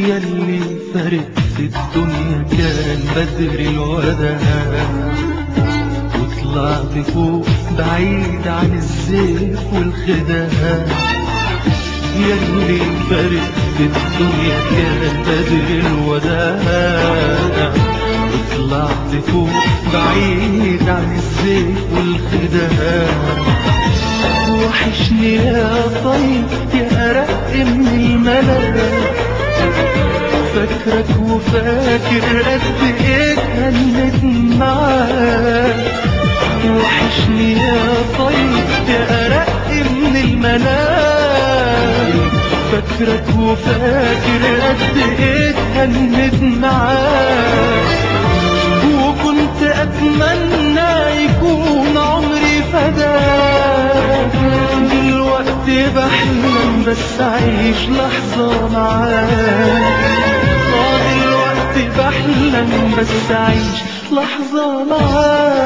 ياللي فارق في الدنيا كان بدر الوداع، وطلعت فوق بعيد عن الزيف والخداع. ياللي فارق في الدنيا كان بدر الوداع، وطلعت فوق بعيد عن الزيف والخداع. وحشني يا طيب يا أرق من الملل، فاكرك وفاكر قد ايه اتهنت معاك. وحشني يا طيب يا أرق من الملل، فاكرك وفاكر قد ايه اتهنت معاك. وكنت أتمنى يكون عمري فداك، دلوقتي بحلم بس أعيش لحظة معاك. دلوقتي بحلم بس أعيش لحظة معاك.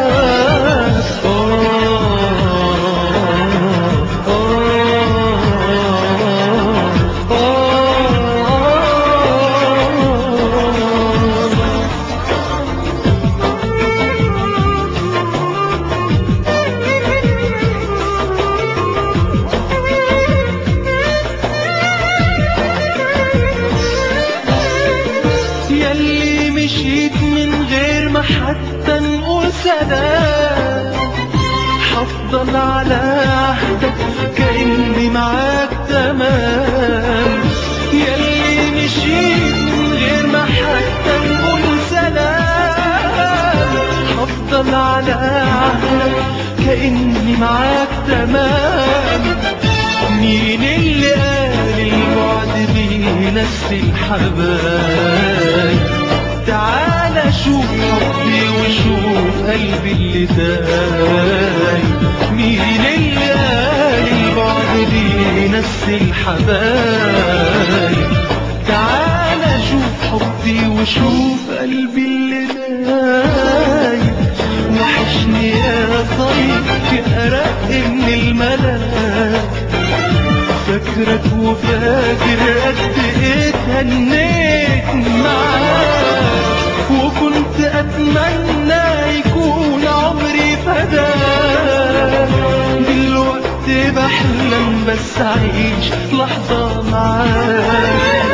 ياللي مشيت من غير ما حتى نقول سلام، حفضل على عهدك كأني معاك تمام. ياللي مشيت من غير ما حتى نقول سلام، حفضل على عهدك كأني معاك تمام. مين اللي قال البعد بينسي الحبايب؟ تعال شوف حبي وشوف قلبي اللي دايب. مين اللي قال البعد بينسي الحبايب؟ تعال شوف حبي وشوف قلبي اللي دايب. وحشني يا طيب يا أرق من الملاك، فاكرك وفاكر قد ايه اتهنيت معاك. وكنت أتمنى يكون عمري فداك، دلوقتي بحلم بس أعيش لحظة معاك.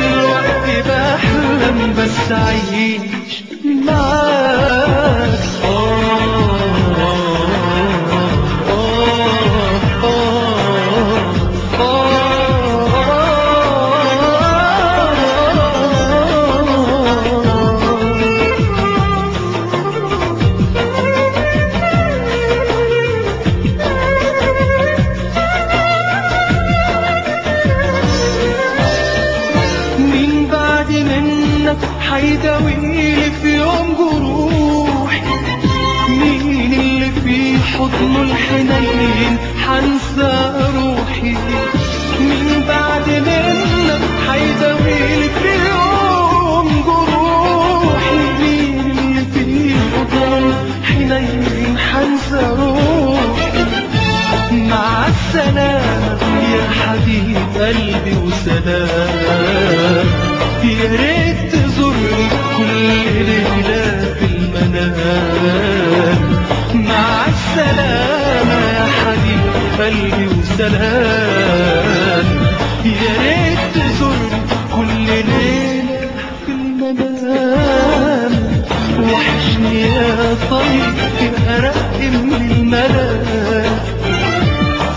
دلوقتي بحلم بس أعيش معاك. حيداويلي في يوم جروحي؟ مين اللي في حضنه الحنين حنسى روحي؟ مين بعد منك حيداويلي في يوم جروحي؟ مين اللي في حضنه الحنين حنسى روحي؟ مع السلامة يا حبيب قلبي وسلام. يا ريت تزورني كل ليلة في المنام. مع السلامة يا حبيب قلبي وسلام. يا ريت تزورني كل ليلة في المنام. وحشني يا طيب يا أرق من الملاك،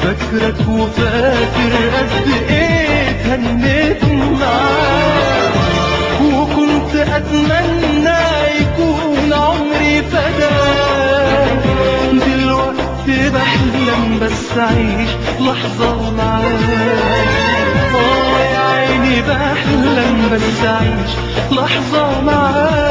فاكرك وفاكر قد ايه اتهنيت معاك. وكنت أتمنى يكون عمري فداك، دلوقتي بحلم بس أعيش لحظة معاك. يا عيني بحلم بس أعيش لحظة معاك.